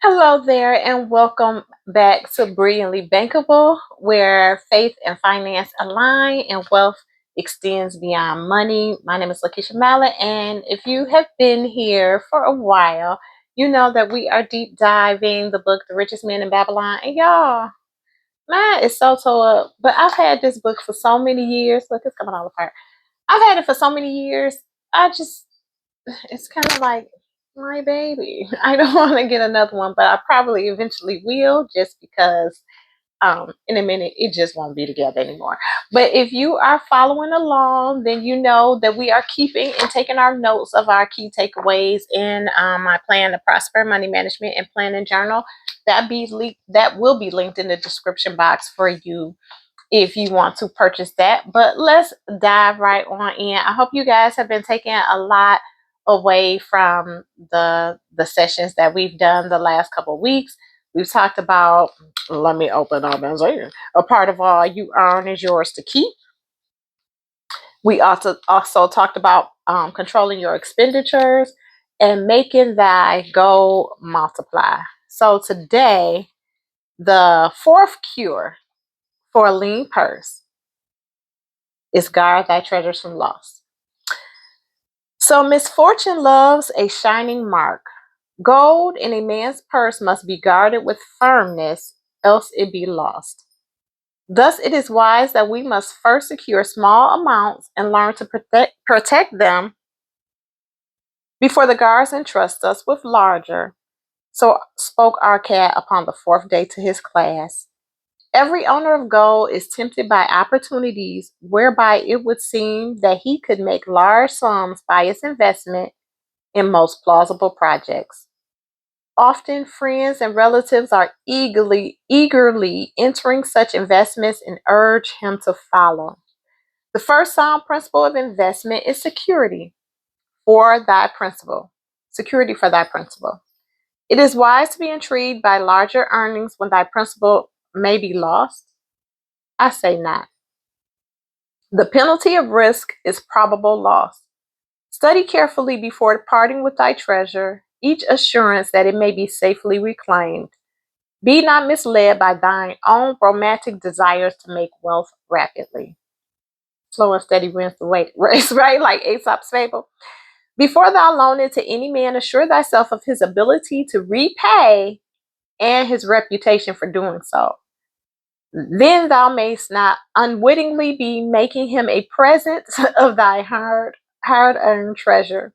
Hello there, and welcome back to Brilliantly Bankable, where faith and finance align and wealth extends beyond money. My name is LaKeisha Mallett, and if you have been here for a while, you know that we are deep diving the book, The Richest Man in Babylon. And y'all, mine is so tore up, but I've had this book for so many years. Look, it's coming all apart. I've had it for so many years. I just it's kind of like my baby. I don't want to get another one, but I probably eventually will just because in a minute it just won't be together anymore. But if you are following along, then you know that we are keeping and taking our notes of our key takeaways in my Plan to Prosper Money Management and Planning Journal. That will be linked in the description box for you if you want to purchase that. But let's dive right on in. I hope you guys have been taking a lot away from the sessions that we've done the last couple of weeks. We've talked about, let me open up and say, a part of all you earn is yours to keep. We also talked about controlling your expenditures and making thy goal multiply. So today, the fourth cure for a lean purse is guard thy treasures from loss. So misfortune loves a shining mark. Gold in a man's purse must be guarded with firmness, else it be lost. Thus it is wise that we must first secure small amounts and learn to protect them before the guards entrust us with larger. So spoke Arcad upon the fourth day to his class. Every owner of gold is tempted by opportunities whereby it would seem that he could make large sums by its investment in most plausible projects. Often, friends and relatives are eagerly entering such investments and urge him to follow. The first sound principle of investment is for thy principal. Security for thy principal. It is wise to be intrigued by larger earnings when thy principal may be lost. I say not. The penalty of risk is probable loss. Study carefully before parting with thy treasure, each assurance that it may be safely reclaimed. Be not misled by thine own romantic desires to make wealth rapidly. Slow and steady wins the race, right? Like Aesop's fable. Before thou loan it to any man, assure thyself of his ability to repay and his reputation for doing so. Then thou mayst not unwittingly be making him a present of thy hard-earned treasure.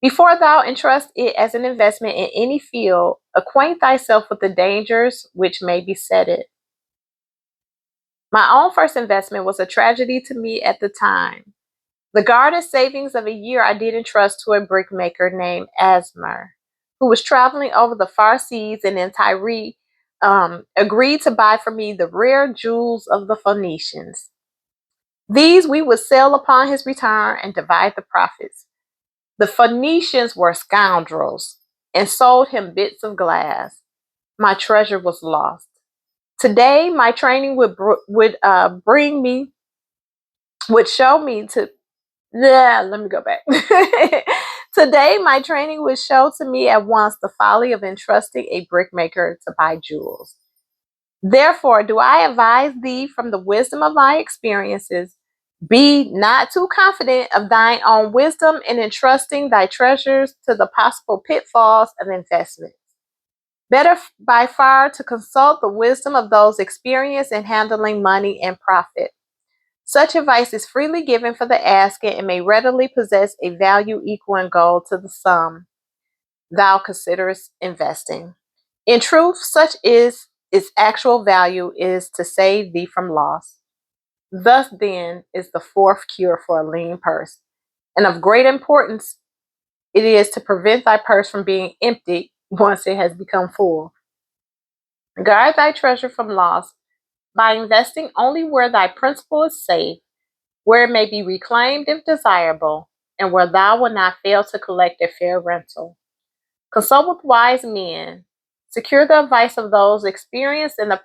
Before thou entrust it as an investment in any field, acquaint thyself with the dangers which may beset it. My own first investment was a tragedy to me at the time. The guarded savings of a year I did entrust to a brickmaker named Asmer, who was traveling over the far seas and in Tyre, agreed to buy for me the rare jewels of the Phoenicians. These we would sell upon his return and divide the profits. The Phoenicians were scoundrels and sold him bits of glass. My treasure was lost. Today, my training bring me, would show me to, yeah, let me go back. Today, my training would show to me at once the folly of entrusting a brickmaker to buy jewels. Therefore, do I advise thee from the wisdom of my experiences, be not too confident of thine own wisdom in entrusting thy treasures to the possible pitfalls of investment. Better by far to consult the wisdom of those experienced in handling money and profit. Such advice is freely given for the asking and may readily possess a value equal in gold to the sum thou considerest investing. In truth, such is its actual value is to save thee from loss. Thus then is the fourth cure for a lean purse. And of great importance it is to prevent thy purse from being empty once it has become full. Guard thy treasure from loss by investing only where thy principal is safe, where it may be reclaimed if desirable, and where thou wilt not fail to collect a fair rental. Consult with wise men. Secure the advice of those experienced in the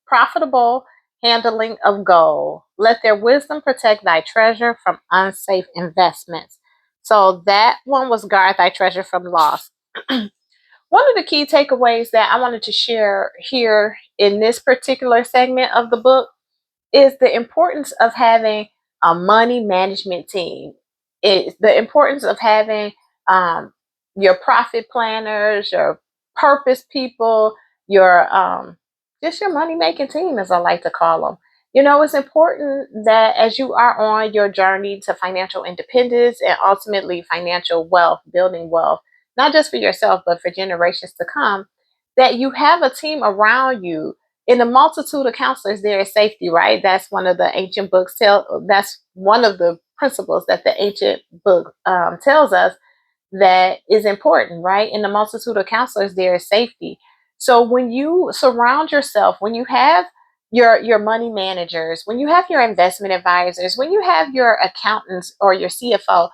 profitable handling of gold. Let their wisdom protect thy treasure from unsafe investments. So that one was guard thy treasure from loss. One of the key takeaways that I wanted to share here in this particular segment of the book is the importance of having a money management team. It's the importance of having um, your profit planners, your purpose people, your just your money making team, as I like to call them. You know, it's important that as you are on your journey to financial independence and ultimately financial wealth, building wealth, not just for yourself, but for generations to come, that you have a team around you. In the multitude of counselors there is safety, right? That's one of the ancient books that's one of the principles that the ancient book tells us that is important, right? In the multitude of counselors there is safety. So when you surround yourself, when you have your money managers, when you have your investment advisors, when you have your accountants or your CFO,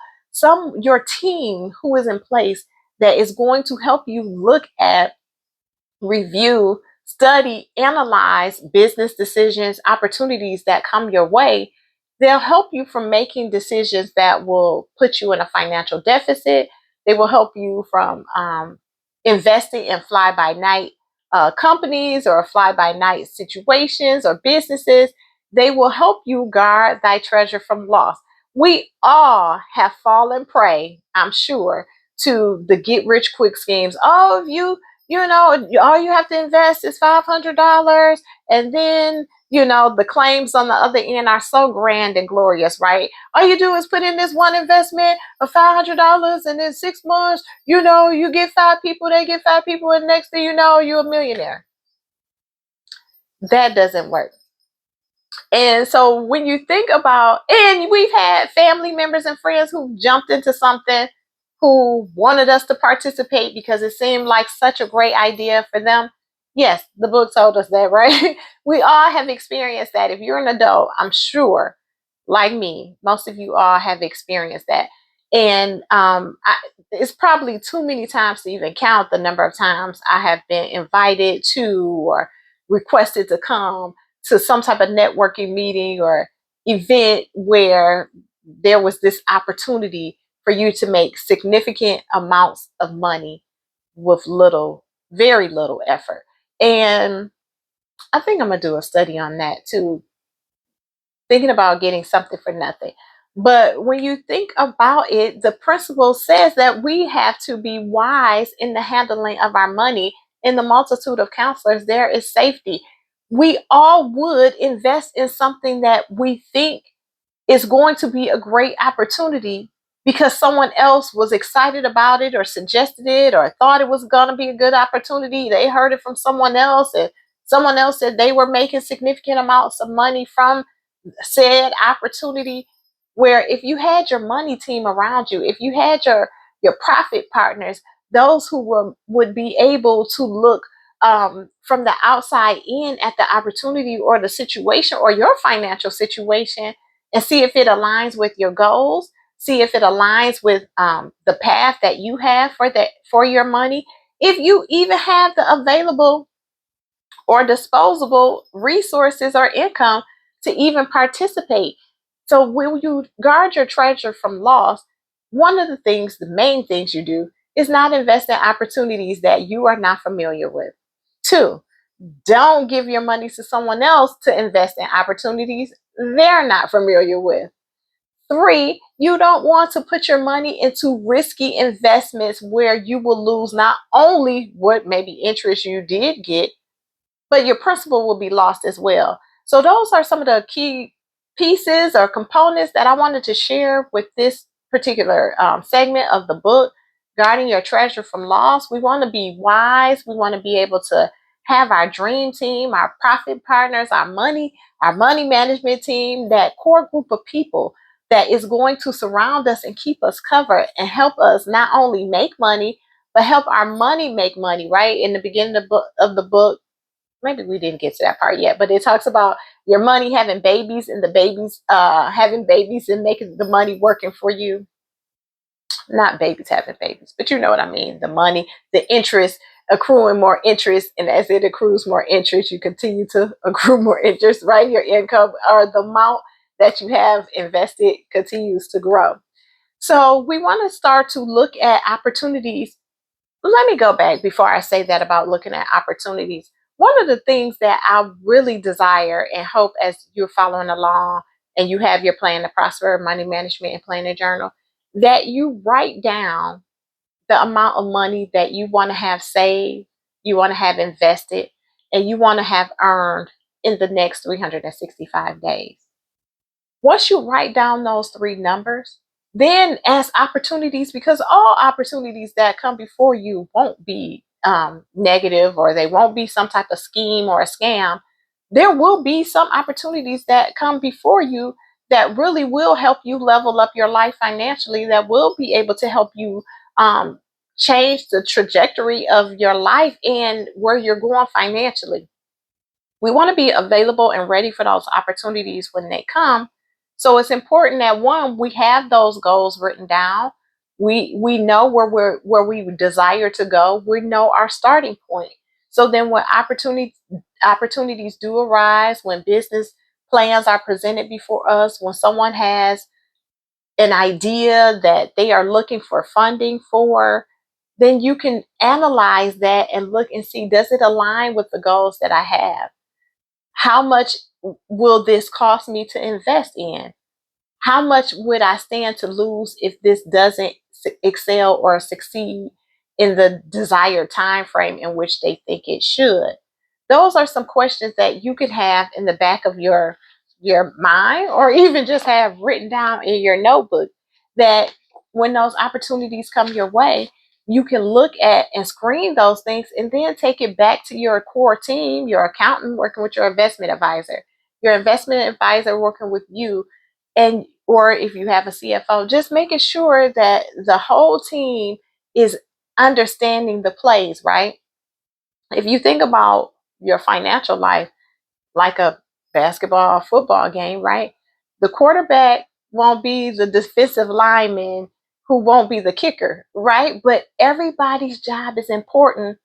your team who is in place that is going to help you look at, review, study, analyze business decisions, opportunities that come your way, they'll help you from making decisions that will put you in a financial deficit. They will help you from investing in fly by night companies or fly by night situations or businesses. They will help you guard thy treasure from loss. We all have fallen prey, I'm sure, to the get rich quick schemes. Oh, if you know, all you have to invest is $500. And then, you know, the claims on the other end are so grand and glorious, right? All you do is put in this one investment of $500, and in 6 months, you know, you get 5 people, they get 5 people, and next thing you know, you're a millionaire. That doesn't work. And so when you think about, and we've had family members and friends who jumped into something, who wanted us to participate because it seemed like such a great idea for them. Yes, the book told us that, right? We all have experienced that. If you're an adult, I'm sure, like me, most of you all have experienced that. And it's probably too many times to even count the number of times I have been invited to or requested to come to some type of networking meeting or event where there was this opportunity for you to make significant amounts of money with little, very little effort. And I think I'm going to do a study on that too, thinking about getting something for nothing. But when you think about it, the principle says that we have to be wise in the handling of our money. In the multitude of counselors, there is safety. We all would invest in something that we think is going to be a great opportunity because someone else was excited about it or suggested it or thought it was going to be a good opportunity. They heard it from someone else, and someone else said they were making significant amounts of money from said opportunity. Where if you had your money team around you, if you had your profit partners, those who would be able to look from the outside in at the opportunity or the situation or your financial situation and see if it aligns with your goals, see if it aligns with the path that you have for your money, if you even have the available or disposable resources or income to even participate. So when you guard your treasure from loss, one of the main things you do is not invest in opportunities that you are not familiar with. Two, don't give your money to someone else to invest in opportunities they're not familiar with. Three, you don't want to put your money into risky investments where you will lose not only what maybe interest you did get, but your principal will be lost as well. So those are some of the key pieces or components that I wanted to share with this particular segment of the book, guarding your treasure from loss. We want to be wise. We want to be able to have our dream team, our profit partners, our money management team, that core group of people that is going to surround us and keep us covered and help us not only make money, but help our money make money, right? In the beginning of the book, maybe we didn't get to that part yet, but it talks about your money having babies and the babies having babies and making the money working for you. Not babies having babies, but you know what I mean. The money, the interest, accruing more interest, and as it accrues more interest, you continue to accrue more interest, right? Your income or the amount that you have invested continues to grow. So we want to start to look at opportunities let me go back before I say that about looking at opportunities. One of the things that I really desire and hope as you're following along and you have your plan to prosper, money management and planning journal, that you write down the amount of money that you want to have saved, you want to have invested, and you want to have earned in the next 365 days. Once you write down those three numbers, then as opportunities, because all opportunities that come before you won't be negative, or they won't be some type of scheme or a scam. There will be some opportunities that come before you that really will help you level up your life financially, that will be able to help you um, change the trajectory of your life and where you're going financially. We want to be available and ready for those opportunities when they come. So it's important that, one, we have those goals written down. We know where we desire to go. We know our starting point. So then when opportunities do arise, when business plans are presented before us, when someone has an idea that they are looking for funding for, then you can analyze that and look and see, does it align with the goals that I have? How much will this cost me to invest in? How much would I stand to lose if this doesn't excel or succeed in the desired time frame in which they think it should? Those are some questions that you could have in the back of your mind, or even just have written down in your notebook, that when those opportunities come your way, you can look at and screen those things and then take it back to your core team, your accountant working with your investment advisor working with you, and or if you have a CFO, just making sure that the whole team is understanding the plays, right? If you think about your financial life like a basketball or football game, right? The quarterback won't be the defensive lineman who won't be the kicker, right? But everybody's job is important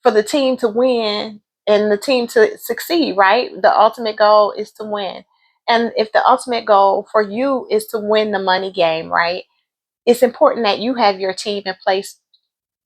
for the team to win and the team to succeed, right? The ultimate goal is to win. And if the ultimate goal for you is to win the money game, right? It's important that you have your team in place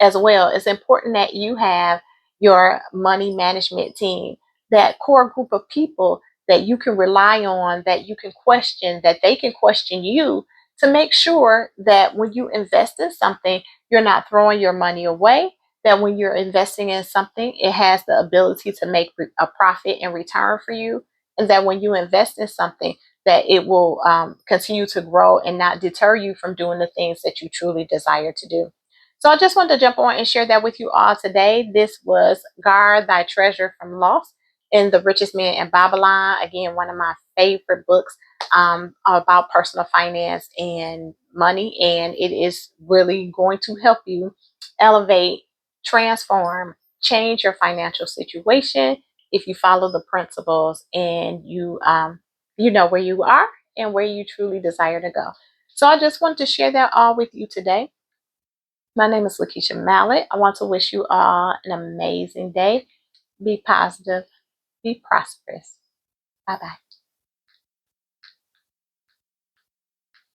as well. It's important that you have your money management team, that core group of people that you can rely on, that you can question, that they can question you, to make sure that when you invest in something, you're not throwing your money away, that when you're investing in something, it has the ability to make a profit in return for you, and that when you invest in something, that it will continue to grow and not deter you from doing the things that you truly desire to do. So I just wanted to jump on and share that with you all today. This was Guard Thy Treasure from Loss in The Richest Man in Babylon. Again, one of my favorite books about personal finance and money. And it is really going to help you elevate, transform, change your financial situation if you follow the principles and you know where you are and where you truly desire to go. So I just wanted to share that all with you today. My name is LaKeisha Mallett. I want to wish you all an amazing day. Be positive, be prosperous. Bye bye.